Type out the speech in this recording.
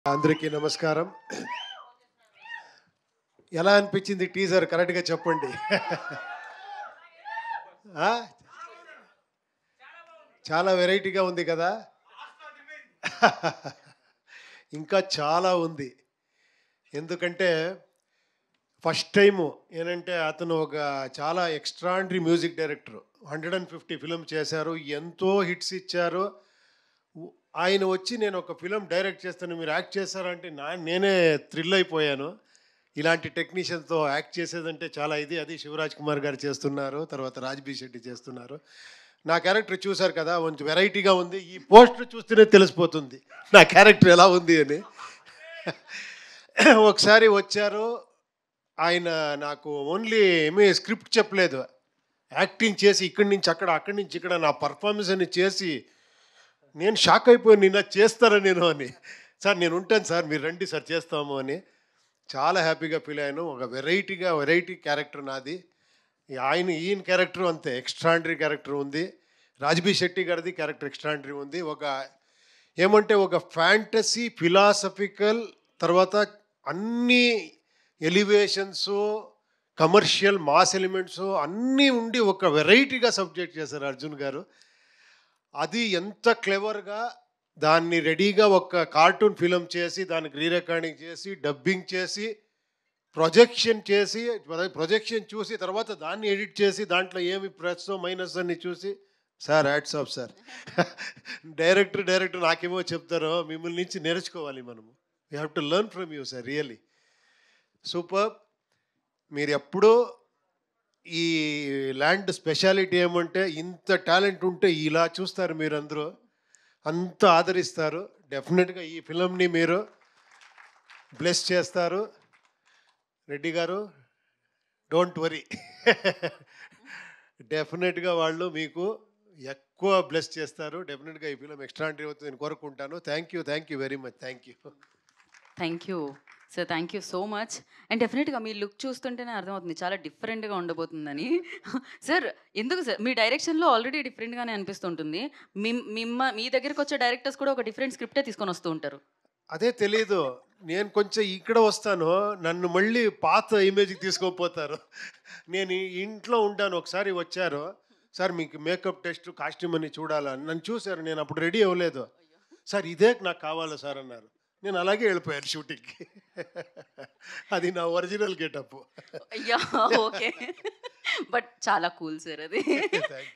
అందరికీ నమస్కారం. ఎలా అనిపించింది టీజర్ కరెక్ట్‌గా చెప్పండి. ఆ! చాలా వెరైటీగా ఉంది కదా! ఇంకా చాలా ఉంది. ఎందుకంటే ఫస్ట్ టైము ఏనంటే అతను ఒక చాలా ఎక్స్ట్రార్డినరీ మ్యూజిక్ డైరెక్టర్. 150 ఫిల్మ్ చేశారు. ఎంతో హిట్స్ ఇచ్చారు. ఉ ఆయన వచ్చి నేను ఒక ఫిల్మ్ డైరెక్ట్ చేస్తాను. మీరు యాక్ట్ చేస్తారంటే నేనే థ్రిల్ అయిపోయాను. ఇలాంటి టెక్నీషియన్‌తో యాక్ట్ చేసేదంటే చాలా ఇది. అది శివరాజ్ కుమార్ గారు చేస్తున్నారు. తర్వాత రాజ్‌బీ శెట్టి చేస్తున్నారు. నా క్యారెక్టర్ చూసారు కదా! కొంచెం వెరైటీగా ఉంది. ఈ పోస్టర్ చూస్తేనే తెలిసిపోతుంది. నా క్యారెక్టర్ ఎలా ఉంది అని. ఒకసారి వచ్చారు. ఆయన నాకు ఓన్లీ ఏమీ స్క్రిప్ట్ చెప్పలేదు. యాక్టింగ్ చేసి ఇక్కడి నుంచి అక్కడ, అక్కడి నుంచి ఇక్కడ నా పెర్ఫార్మన్స్ అని చేసి నేను షాక్ అయిపోయాను. ఇలా చేస్తారా నేను అని. సార్ నేను ఉంటాను సార్ మీరు రండి సార్ చేస్తాము అని. చాలా హ్యాపీగా ఫీల్ అయ్యాను. ఒక వెరైటీ క్యారెక్టర్ నాది. ఈయన క్యారెక్టర్ అంతే ఎక్స్ట్రార్డినరీ క్యారెక్టర్ ఉంది. రాజ్‌బీ శెట్టి గారిది క్యారెక్టర్ ఎక్స్ట్రార్డినరీ ఉంది. ఏమంటే ఒక ఫ్యాంటసీ, ఫిలాసఫికల్ తర్వాత అన్నీ ఎలివేషన్సు, కమర్షియల్ మాస్ ఎలిమెంట్సు అన్నీ ఉండి ఒక వెరైటీగా సబ్జెక్ట్ చేశారు అర్జున్ గారు. అది ఎంత క్లెవర్‌గా దాన్ని రెడీగా ఒక కార్టూన్ ఫిల్మ్ చేసి, దానికి రీ రికార్డింగ్ చేసి, డబ్బింగ్ చేసి, ప్రొజెక్షన్ చూసి తర్వాత దాన్ని ఎడిట్ చేసి దాంట్లో ఏమి ప్లస్, మైనస్ అన్ని చూసి sir hats off sir. Director నాకేమో చెప్తారో మిమ్మల్ని నుంచి నేర్చుకోవాలి మనము. We have to learn from you sir really. Superb. మీరెప్పుడూ ఈ ల్యాండ్ స్పెషాలిటీ ఏమంటే ఇంత టాలెంట్ ఉంటే ఇలా చూస్తారు మీరందరూ. అంత ఆదరిస్తారు. డెఫినెట్‌గా ఈ ఫిల్మ్‌ని మీరు బ్లెస్ చేస్తారు. రెడ్డి గారు డోంట్ వరీ. డెఫినెట్‌గా వాళ్ళు మీకు ఎక్కువ బ్లెస్ చేస్తారు. డెఫినెట్‌గా ఈ ఫిల్మ్ ఎక్స్ట్రార్డినరీ అవుతుందని కోరుకుంటాను. Thank you very much. Thank you. Thank you sir. Thank you so much. And డెఫినెట్గా మీ లుక్ చూస్తుంటేనే అర్థమవుతుంది చాలా డిఫరెంట్గా ఉండబోతుందని. సార్ ఎందుకు సార్ మీ డైరెక్షన్లో ఆల్రెడీ డిఫరెంట్గానే అనిపిస్తుంటుంది. మీ దగ్గరికి వచ్చే డైరెక్టర్స్ కూడా ఒక డిఫరెంట్ స్క్రిప్టే తీసుకొని వస్తూ ఉంటారు. అదే తెలీదు. నేను కొంచెం ఇక్కడ వస్తాను. నన్ను మళ్ళీ పాత ఇమేజ్‌కి తీసుకొనిపోతారు. నేను ఈ ఇంట్లో ఉంటాను. ఒకసారి వచ్చారు. సార్ మీకు మేకప్ టెస్ట్, కాస్ట్యూమ్ అని చూడాలా అని. నన్ను చూసారు. నేను అప్పుడు రెడీ అవ్వలేదు. సార్ ఇదే నాకు కావాలా సార్ అన్నారు. నేను అలాగే వెళ్ళిపోయాను షూటింగ్‌కి. అది నా ఒరిజినల్ గెటప్. అయ్యా ఓకే. బట్ చాలా కూల్ సార్ అది. థాంక్